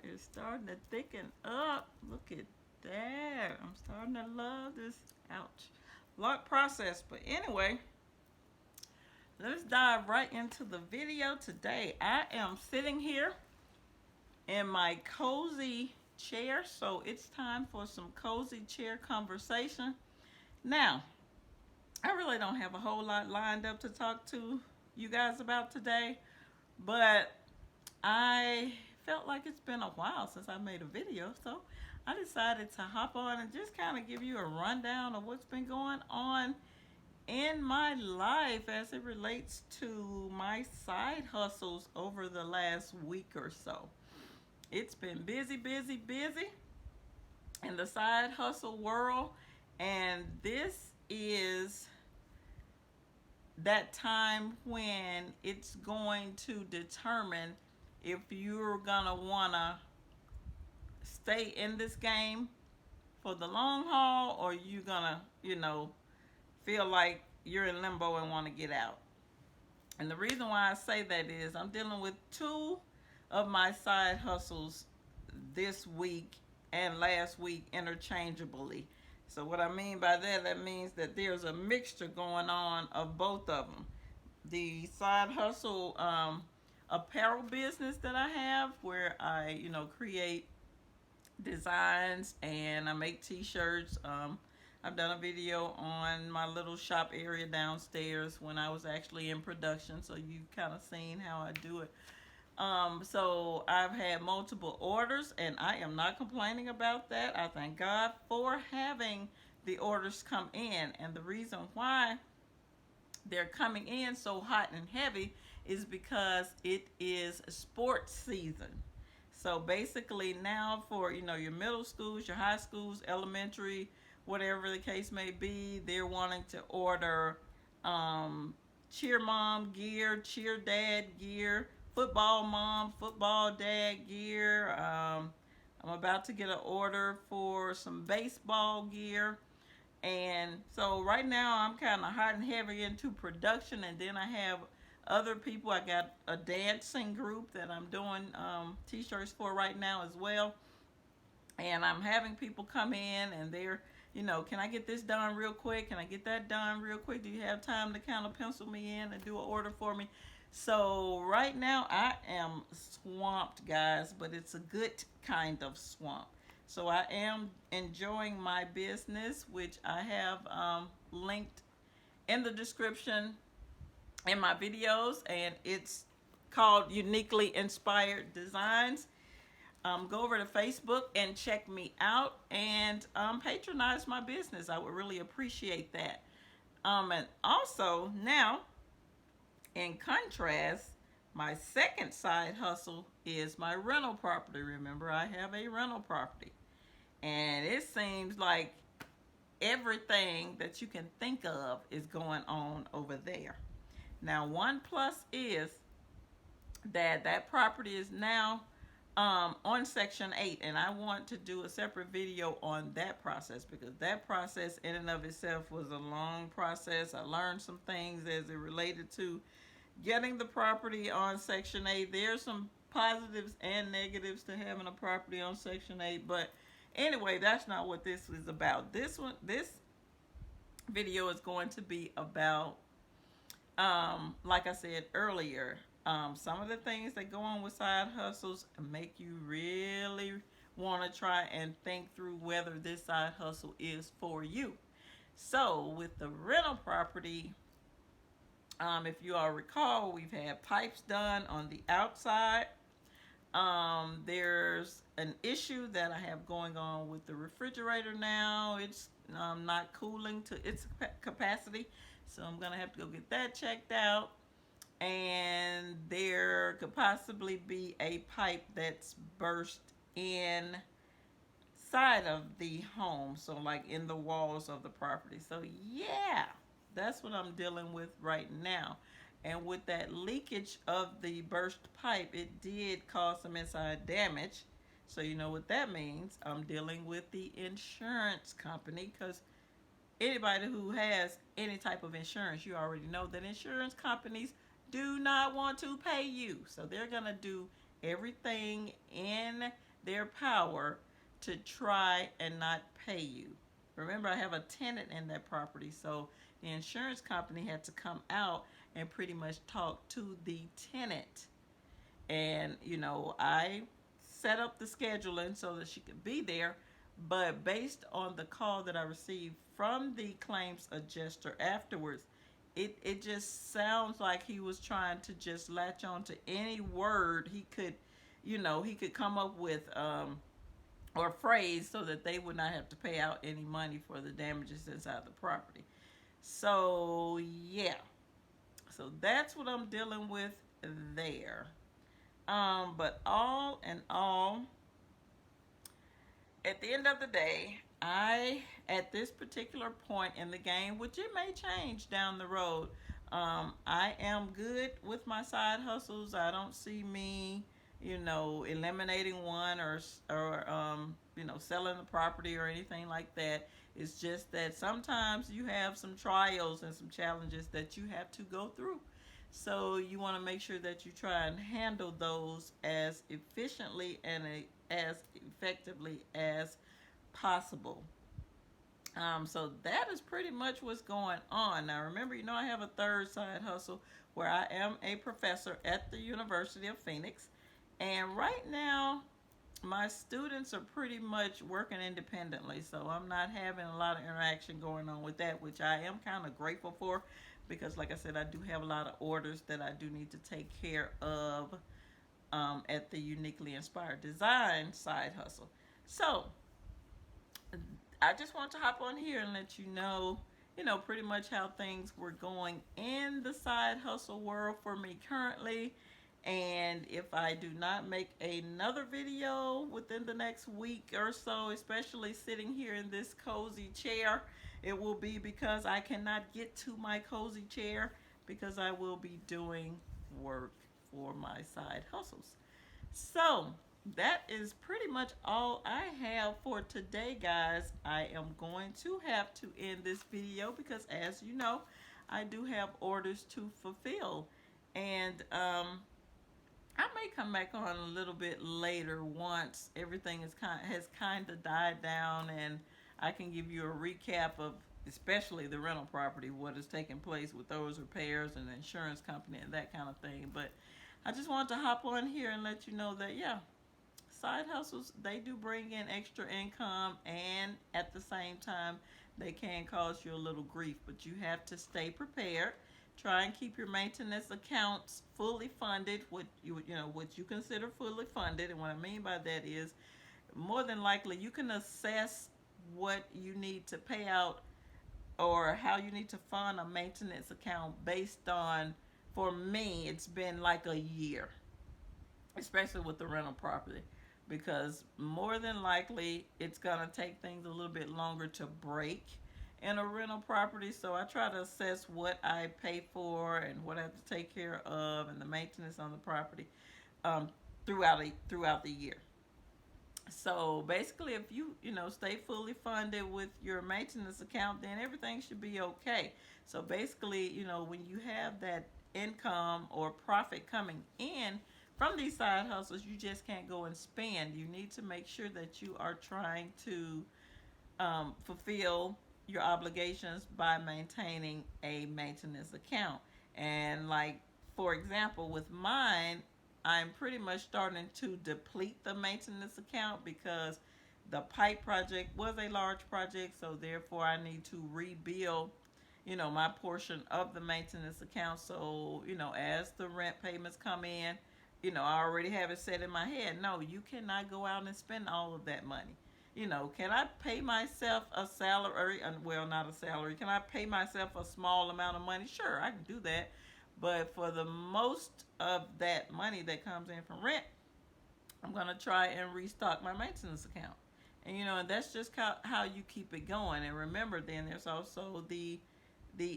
is starting to thicken up. Look at that. I'm starting to love this. Ouch. Long process. But anyway, let's dive right into the video today. I am sitting here in my cozy chair. So it's time for some cozy chair conversation. Now, I really don't have a whole lot lined up to talk to you guys about today, but I felt like it's been a while since I made a video, so I decided to hop on and just kind of give you a rundown of what's been going on in my life as it relates to my side hustles over the last week or so. It's been busy, busy, busy in the side hustle world, and this is that time when it's going to determine if you're gonna wanna stay in this game for the long haul or you gonna, feel like you're in limbo and want to get out. And the reason why I say that is I'm dealing with two of my side hustles this week and last week interchangeably. So what I mean by that, that means that there's a mixture going on of both of them. The side hustle apparel business that I have, where I, create designs and I make t-shirts. I've done a video on my little shop area downstairs when I was actually in production, so you've kind of seen how I do it. So I've had multiple orders, and I am not complaining about that. I thank God for having the orders come in, and the reason why they're coming in so hot and heavy is because it is sports season. So basically now for, your middle schools, your high schools, elementary, whatever the case may be, they're wanting to order cheer mom gear, cheer dad gear, football mom, football dad gear. I'm about to get an order for some baseball gear. And so right now I'm kind of hot and heavy into production, and then I have other people. I got a dancing group that I'm doing t-shirts for right now as well. And I'm having people come in and they're, can I get this done real quick? Can I get that done real quick? Do you have time to kind of pencil me in and do an order for me? So right now I am swamped, guys, but it's a good kind of swamp. So I am enjoying my business, which I have linked in the description in my videos, and it's called Uniquely Inspired Designs. Go over to Facebook and check me out and patronize my business. I would really appreciate that. And also now, in contrast, my second side hustle is my rental property. Remember, I have a rental property. And it seems like everything that you can think of is going on over there. Now, one plus is that that property is now on Section 8, and I want to do a separate video on that process because that process in and of itself was a long process. I learned some things as it related to getting the property on Section 8. There's some positives and negatives to having a property on Section 8, but anyway, that's not what this is about. This video is going to be about, like I said earlier, some of the things that go on with side hustles make you really want to try and think through whether this side hustle is for you. So with the rental property, if you all recall, we've had pipes done on the outside. There's an issue that I have going on with the refrigerator now. It's not cooling to its capacity, so I'm gonna have to go get that checked out. And there could possibly be a pipe that's burst inside of the home, so like in the walls of the property. So yeah, that's what I'm dealing with right now. And with that leakage of the burst pipe, it did cause some inside damage. So you know what that means. I'm dealing with the insurance company, because anybody who has any type of insurance, you already know that insurance companies do not want to pay you. So they're going to do everything in their power to try and not pay you. Remember, I have a tenant in that property, so the insurance company had to come out and pretty much talk to the tenant. And, I set up the scheduling so that she could be there, but based on the call that I received from the claims adjuster afterwards, it just sounds like he was trying to just latch on to any word he could come up with, or phrase, so that they would not have to pay out any money for the damages inside the property. So yeah, so that's what I'm dealing with there. But all in all, at the end of the day, at this particular point in the game, which it may change down the road, I am good with my side hustles. I don't see me, eliminating one, or selling the property or anything like that. It's just that sometimes you have some trials and some challenges that you have to go through. So you want to make sure that you try and handle those as efficiently and as effectively as possible. So that is pretty much what's going on. Now remember, I have a third side hustle where I am a professor at the University of Phoenix. And right now, my students are pretty much working independently, so I'm not having a lot of interaction going on with that, which I am kind of grateful for, because like I said, I do have a lot of orders that I do need to take care of at the Uniquely Inspired Design side hustle. So I just want to hop on here and let you know, pretty much how things were going in the side hustle world for me currently. And if I do not make another video within the next week or so, especially sitting here in this cozy chair, it will be because I cannot get to my cozy chair, because I will be doing work for my side hustles. So that is pretty much all I have for today, guys. I am going to have to end this video because, as you know, I do have orders to fulfill. And I may come back on a little bit later once everything has kind of died down, and I can give you a recap of, especially the rental property, what is taking place with those repairs and the insurance company and that kind of thing. But I just wanted to hop on here and let you know that, yeah, side hustles, they do bring in extra income, and at the same time, they can cause you a little grief, but you have to stay prepared. Try and keep your maintenance accounts fully funded, what you consider fully funded. And what I mean by that is, more than likely, you can assess what you need to pay out or how you need to fund a maintenance account based on, for me, it's been like a year, especially with the rental property, because more than likely it's going to take things a little bit longer to break in a rental property. So I try to assess what I pay for and what I have to take care of and the maintenance on the property throughout the year. So basically, if you stay fully funded with your maintenance account, then everything should be okay. So basically, when you have that income or profit coming in from these side hustles, you just can't go and spend. You need to make sure that you are trying to fulfill your obligations by maintaining a maintenance account. And like, for example, with mine, I'm pretty much starting to deplete the maintenance account because the pipe project was a large project, so therefore I need to rebuild my portion of the maintenance account. So as the rent payments come in, I already have it set in my head, no, you cannot go out and spend all of that money. Can I pay myself a salary? Well, not a salary. Can I pay myself a small amount of money? Sure, I can do that. But for the most of that money that comes in from rent, I'm going to try and restock my maintenance account. And that's just how you keep it going. And remember, then there's also the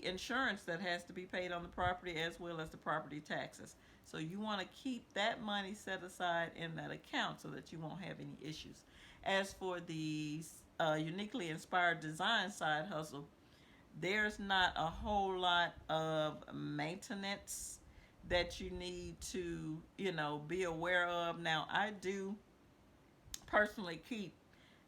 insurance that has to be paid on the property, as well as the property taxes. So you want to keep that money set aside in that account so that you won't have any issues. As for the Uniquely Inspired Design side hustle, there's not a whole lot of maintenance that you need to, be aware of. Now, I do personally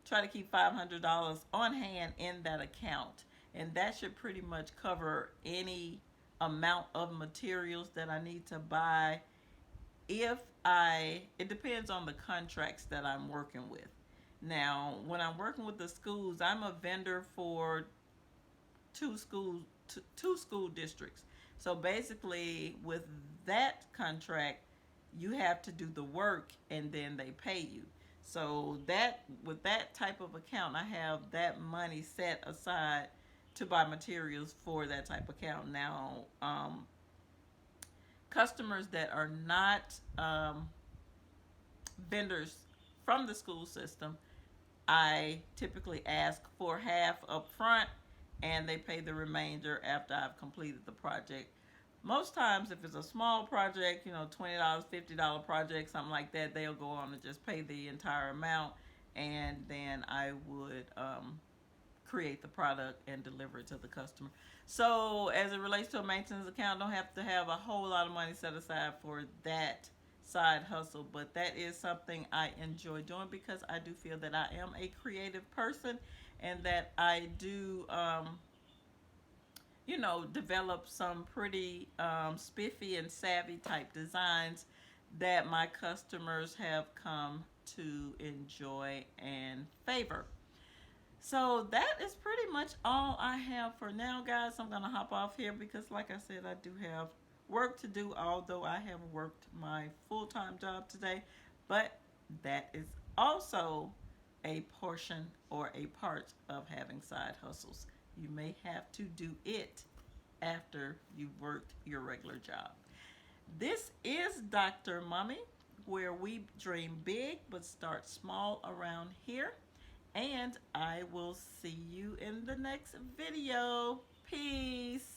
try to keep $500 on hand in that account, and that should pretty much cover any amount of materials that I need to buy. It depends on the contracts that I'm working with. Now, when I'm working with the schools, I'm a vendor for two schools, two school districts. So basically, with that contract, you have to do the work and then they pay you. So that with that type of account, I have that money set aside to buy materials for that type of account. Now, customers that are not vendors from the school system, I typically ask for half up front and they pay the remainder after I've completed the project. Most times, if it's a small project, $20, $50 project, something like that, they'll go on and just pay the entire amount, and then I would create the product and deliver it to the customer. So, as it relates to a maintenance account, don't have to have a whole lot of money set aside for that side hustle, but that is something I enjoy doing because I do feel that I am a creative person and that I do develop some pretty spiffy and savvy type designs that my customers have come to enjoy and favor. So that is pretty much all I have for now, guys. I'm going to hop off here because, like I said, I do have work to do, although I have worked my full-time job today. But that is also a portion or a part of having side hustles. You may have to do it after you've worked your regular job. This is Dr. Mummy, where we dream big but start small around here. And I will see you in the next video. Peace.